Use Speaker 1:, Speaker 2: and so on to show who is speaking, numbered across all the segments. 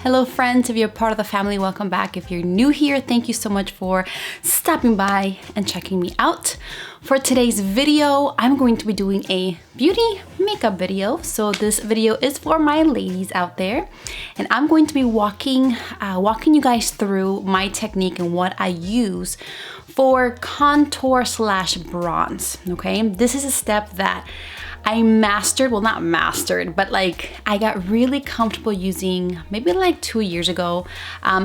Speaker 1: Hello friends, if you're part of the family, welcome back. If you're new here, thank you so much for stopping by and checking me out. For today's video, I'm going to be doing a beauty makeup video. So this video is for my ladies out there, and I'm going to be walking you guys through my technique and what I use for contour / bronze, okay? This is a step that I mastered, well not mastered, but like I got really comfortable using maybe like 2 years ago.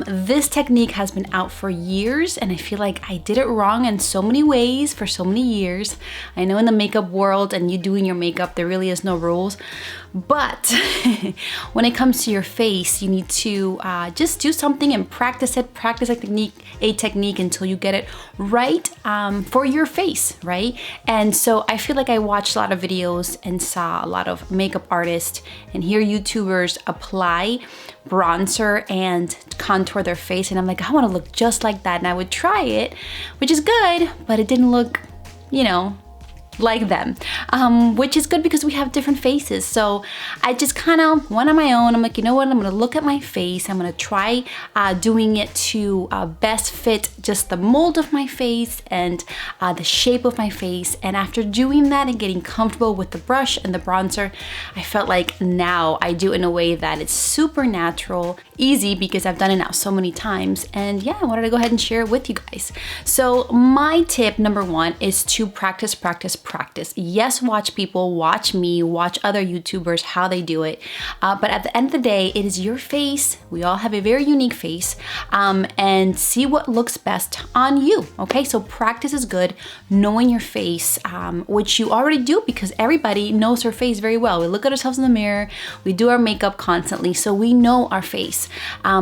Speaker 1: This technique has been out for years and I feel like I did it wrong in so many ways for so many years. I know in the makeup world and you doing your makeup, there really is no rules. But when it comes to your face, you need to just do something and practice a technique until you get it right for your face, right? And so I feel like I watched a lot of videos and saw a lot of makeup artists and hear YouTubers apply bronzer and contour their face, and I'm like, I want to look just like that, and I would try it, which is good, but it didn't look, you know, like them, which is good because we have different faces. So I just kind of went on my own. I'm like, you know what, I'm gonna look at my face, I'm gonna try doing it to best fit just the mold of my face and the shape of my face. And after doing that and getting comfortable with the brush and the bronzer, I felt like now I do it in a way that it's super natural, easy, because I've done it now so many times. And yeah, I wanted to go ahead and share it with you guys. So my tip number one is to practice. Yes, watch people, watch me, watch other YouTubers, how they do it. But at the end of the day, it is your face. We all have a very unique face, and see what looks best on you, okay? So practice is good, knowing your face, which you already do because everybody knows their face very well. We look at ourselves in the mirror, we do our makeup constantly, so we know our face.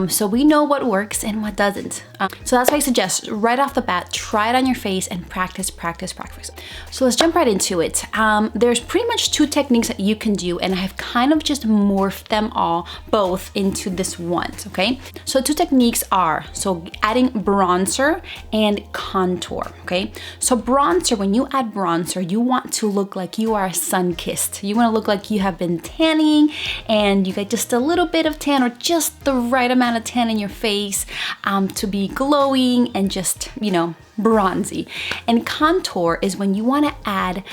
Speaker 1: So we know what works and what doesn't. So that's why I suggest right off the bat, try it on your face and practice. So let's jump right into it. There's pretty much two techniques that you can do, and I've kind of just morphed them both into this one, okay? So two techniques are, so adding bronzer and contour, okay? So bronzer, when you add bronzer, you want to look like you are sun-kissed. You wanna look like you have been tanning and you get just a little bit of tan or just the right amount of tan in your face to be glowing and just, you know, bronzy. And contour is when you want to add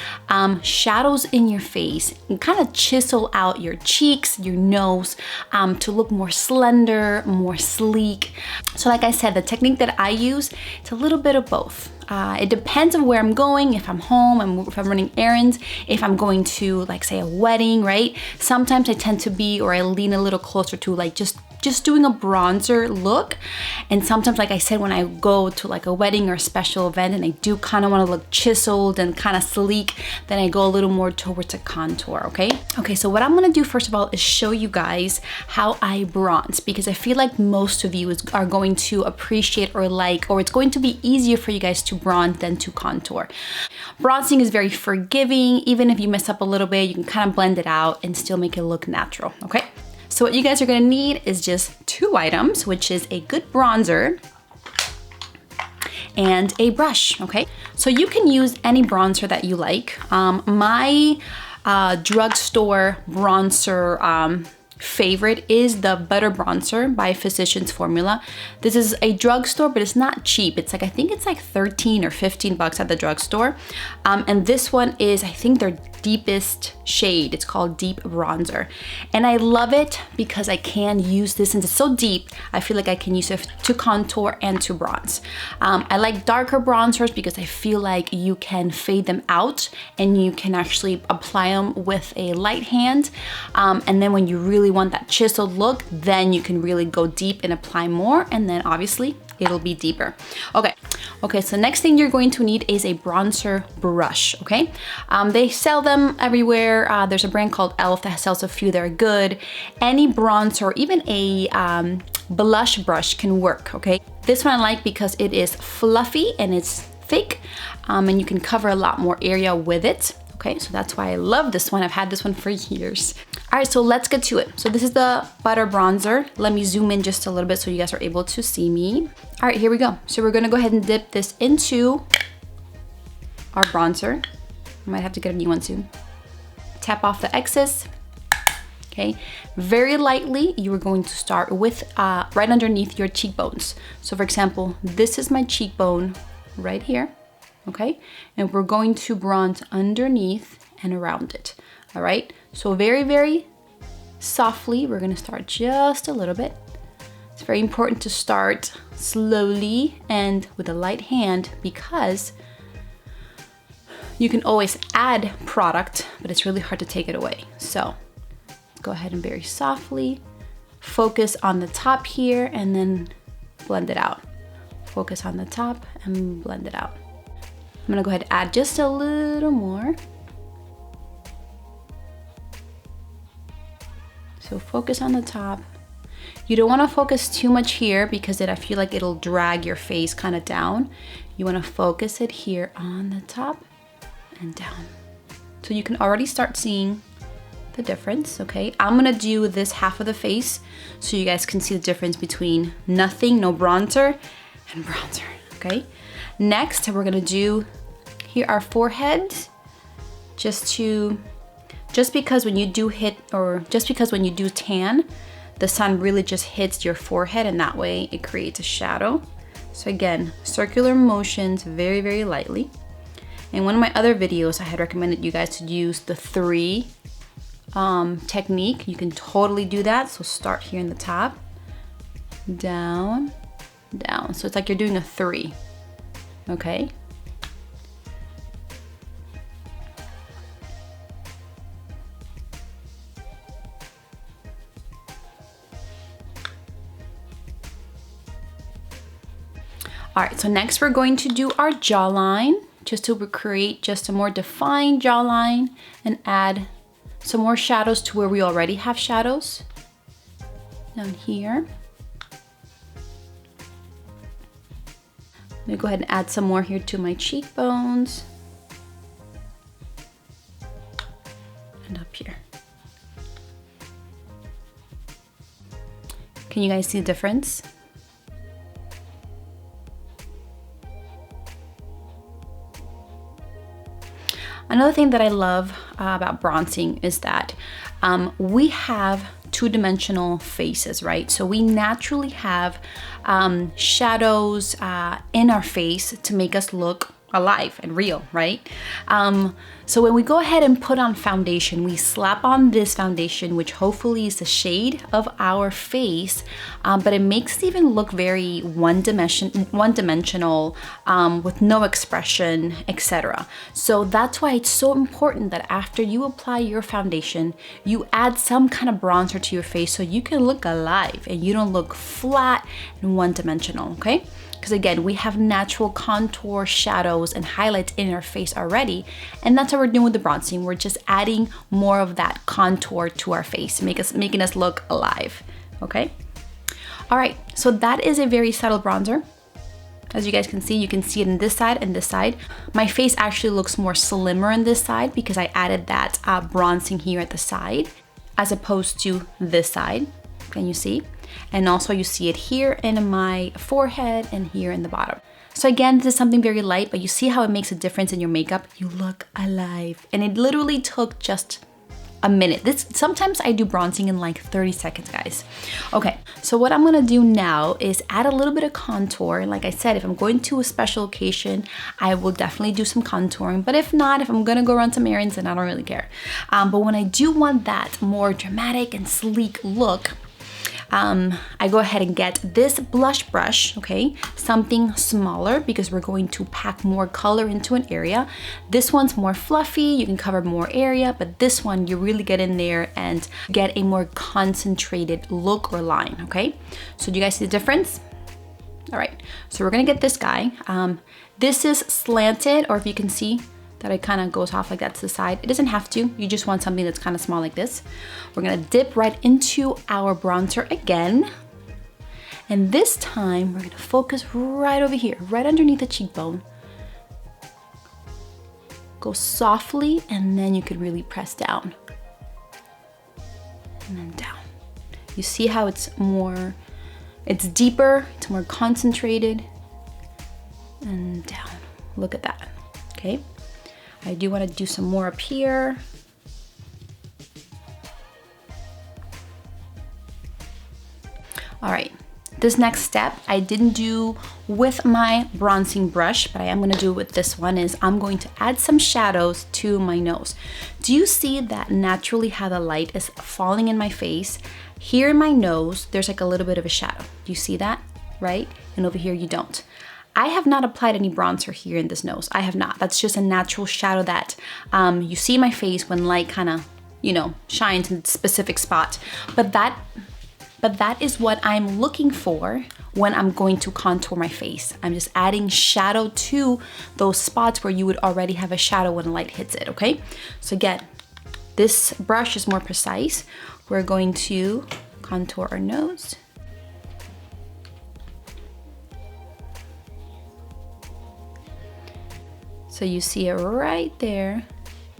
Speaker 1: shadows in your face and kind of chisel out your cheeks, your nose, to look more slender, more sleek. So like I said, the technique that I use, it's a little bit of both. It depends on where I'm going, if I'm home, and if I'm running errands, if I'm going to, like, say, a wedding, right? Sometimes I tend to be, or I lean a little closer to like just doing a bronzer look. And sometimes, like I said, when I go to like a wedding or a special event and I do kind of want to look chiseled and kind of sleek, then I go a little more towards a contour, okay? Okay, so what I'm gonna do first of all is show you guys how I bronze, because I feel like most of you are going to appreciate or like, or it's going to be easier for you guys to bronze than to contour. Bronzing is very forgiving. Even if you mess up a little bit, you can kind of blend it out and still make it look natural, okay? So what you guys are gonna need is just two items, which is a good bronzer and a brush, okay? So you can use any bronzer that you like. My drugstore bronzer favorite is the Butter Bronzer by Physicians Formula. This is a drugstore, but it's not cheap. It's like, I think it's like 13 or 15 bucks at the drugstore. And this one is, I think, their deepest shade. It's called Deep Bronzer. And I love it because I can use this, since it's so deep, I feel like I can use it to contour and to bronze. I like darker bronzers because I feel like you can fade them out and you can actually apply them with a light hand. And then when you really want that chiseled look, then you can really go deep and apply more, and then obviously it'll be deeper. Okay, so next thing you're going to need is a bronzer brush, okay? They sell them everywhere. There's a brand called e.l.f. that sells a few that are good. Any bronzer or even a blush brush can work, okay? This one I like because it is fluffy and it's thick, and you can cover a lot more area with it. Okay, so that's why I love this one. I've had this one for years. All right, so let's get to it. So this is the Butter Bronzer. Let me zoom in just a little bit so you guys are able to see me. All right, here we go. So we're gonna go ahead and dip this into our bronzer. I might have to get a new one soon. Tap off the excess. okay? Very lightly, you are going to start with right underneath your cheekbones. So for example, this is my cheekbone right here, okay? And we're going to bronze underneath and around it, all right? So very, very softly, we're gonna start just a little bit. It's very important to start slowly and with a light hand because you can always add product, but it's really hard to take it away. So go ahead and very softly focus on the top here and then blend it out. Focus on the top and blend it out. I'm gonna go ahead and add just a little more. So focus on the top. You don't wanna focus too much here because I feel like it'll drag your face kind of down. You wanna focus it here on the top and down. So you can already start seeing the difference, okay? I'm gonna do this half of the face so you guys can see the difference between nothing, no bronzer, and bronzer, okay? Next, we're gonna do here our forehead, just because when you do tan, the sun really just hits your forehead and that way it creates a shadow. So again, circular motions very, very lightly. In one of my other videos, I had recommended you guys to use the 3 technique. You can totally do that. So start here in the top, down, down. So it's like you're doing a 3, okay? All right, so next we're going to do our jawline, just to create just a more defined jawline and add some more shadows to where we already have shadows. Down here. Let me go ahead and add some more here to my cheekbones. And up here. Can you guys see the difference? Another thing that I love about bronzing is that we have 2-dimensional faces, right? So we naturally have shadows in our face to make us look alive and real, right? So when we go ahead and put on foundation, we slap on this foundation, which hopefully is the shade of our face, but it makes it even look very one-dimensional with no expression, etc. So that's why it's so important that after you apply your foundation, you add some kind of bronzer to your face so you can look alive and you don't look flat and one-dimensional, okay? Because again, we have natural contour, shadows, and highlights in our face already. And that's what we're doing with the bronzing. We're just adding more of that contour to our face, making us look alive, okay? All right, so that is a very subtle bronzer. As you guys can see it in this side and this side. My face actually looks more slimmer on this side because I added that bronzing here at the side as opposed to this side. Can you see? And also you see it here in my forehead and here in the bottom. So again, this is something very light, but you see how it makes a difference in your makeup? You look alive. And it literally took just a minute. Sometimes I do bronzing in like 30 seconds, guys. Okay, so what I'm gonna do now is add a little bit of contour. And like I said, if I'm going to a special occasion, I will definitely do some contouring. But if not, if I'm gonna go run some errands, then I don't really care. But when I do want that more dramatic and sleek look, I go ahead and get this blush brush, okay? Something smaller because we're going to pack more color into an area. This one's more fluffy, you can cover more area, but this one you really get in there and get a more concentrated look or line, okay? So do you guys see the difference? All right, so we're gonna get this guy. This is slanted, or if you can see, that it kind of goes off like that to the side. It doesn't have to, you just want something that's kind of small like this. We're gonna dip right into our bronzer again. And this time we're gonna focus right over here, right underneath the cheekbone. Go softly and then you can really press down. And then down. You see how it's deeper, it's more concentrated. And down, look at that, okay? I do want to do some more up here. All right, this next step I didn't do with my bronzing brush, but I am gonna do with this one, is I'm going to add some shadows to my nose. Do you see that naturally how the light is falling in my face? Here in my nose, there's like a little bit of a shadow. Do you see that, right? And over here you don't. I have not applied any bronzer here in this nose. I have not. That's just a natural shadow that you see in my face when light kind of, you know, shines in a specific spot. But that is what I'm looking for when I'm going to contour my face. I'm just adding shadow to those spots where you would already have a shadow when light hits it, okay? So again, this brush is more precise. We're going to contour our nose. So you see it right there,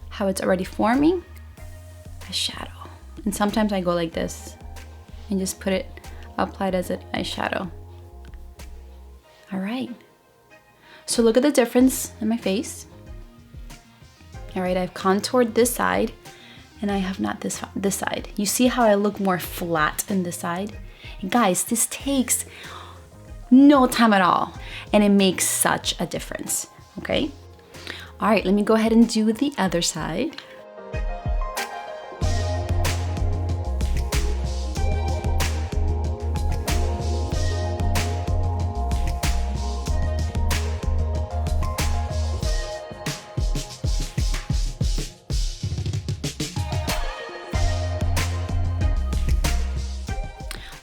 Speaker 1: how it's already forming a shadow. And sometimes I go like this and just put it applied as an eyeshadow. All right. So look at the difference in my face. All right, I've contoured this side and I have not this side. You see how I look more flat in this side? And guys, this takes no time at all and it makes such a difference, okay? All right, let me go ahead and do the other side.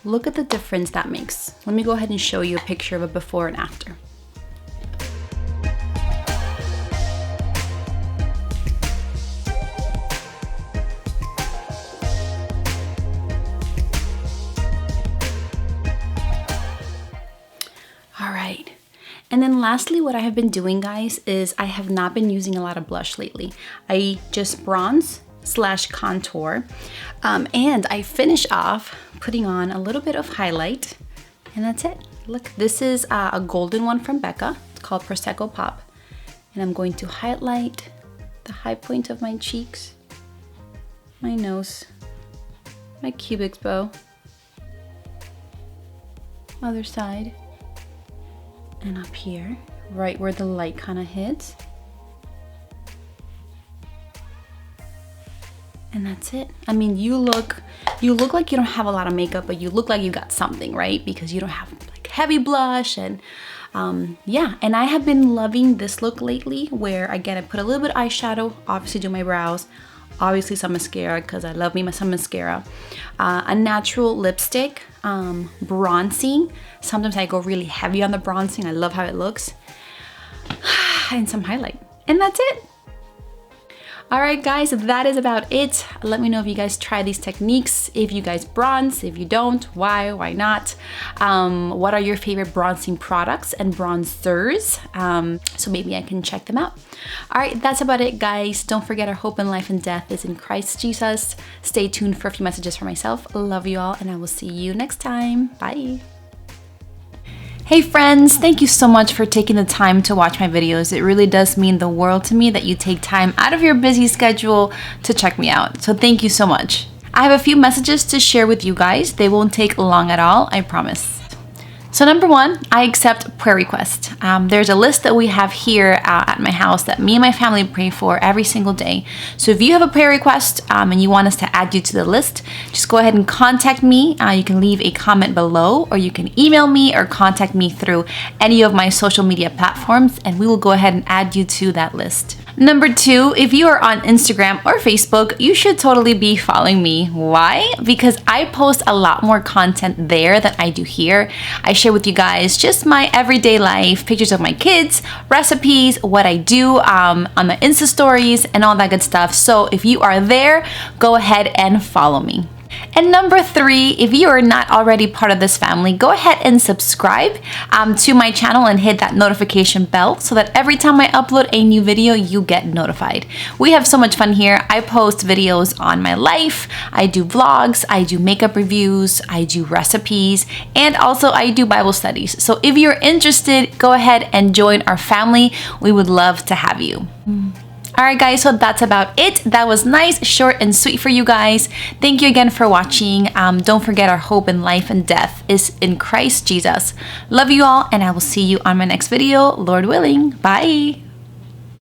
Speaker 1: Look at the difference that makes. Let me go ahead and show you a picture of a before and after. All right. And then lastly, what I have been doing, guys, is I have not been using a lot of blush lately. I just bronze / contour, and I finish off putting on a little bit of highlight, and that's it. Look, this is a golden one from Becca. It's called Prosecco Pop, and I'm going to highlight the high point of my cheeks, my nose, my cupid's bow, other side, and up here, right where the light kind of hits. And that's it. I mean, you look like you don't have a lot of makeup, but you look like you got something, right? Because you don't have like heavy blush and yeah. And I have been loving this look lately where again, I put a little bit of eyeshadow, obviously do my brows, obviously some mascara because I love me some mascara, a natural lipstick, bronzing. Sometimes I go really heavy on the bronzing. I love how it looks. And some highlight. And that's it. All right, guys, that is about it. Let me know if you guys try these techniques, if you guys bronze, if you don't, why not? What are your favorite bronzing products and bronzers? So maybe I can check them out. All right, that's about it, guys. Don't forget our hope in life and death is in Christ Jesus. Stay tuned for a few messages for myself. Love you all, and I will see you next time. Bye. Hey friends, thank you so much for taking the time to watch my videos. It really does mean the world to me that you take time out of your busy schedule to check me out. So thank you so much. I have a few messages to share with you guys. They won't take long at all, I promise. So number one, I accept prayer requests. There's a list that we have here at my house that me and my family pray for every single day. So if you have a prayer request and you want us to add you to the list, just go ahead and contact me. You can leave a comment below, or you can email me or contact me through any of my social media platforms, and we will go ahead and add you to that list. Number two, if you are on Instagram or Facebook, you should totally be following me. Why? Because I post a lot more content there than I do here. I share with you guys just my everyday life, pictures of my kids, recipes, what I do on the Insta stories, and all that good stuff. So if you are there, go ahead and follow me. And number three, if you are not already part of this family, go ahead and subscribe to my channel and hit that notification bell so that every time I upload a new video, you get notified. We have so much fun here. I post videos on my life, I do vlogs, I do makeup reviews, I do recipes, and also I do Bible studies. So if you're interested, go ahead and join our family. We would love to have you. Alright guys, so that's about it. That was nice, short, and sweet for you guys. Thank you again for watching. Don't forget our hope in life and death is in Christ Jesus. Love you all, and I will see you on my next video, Lord willing. Bye!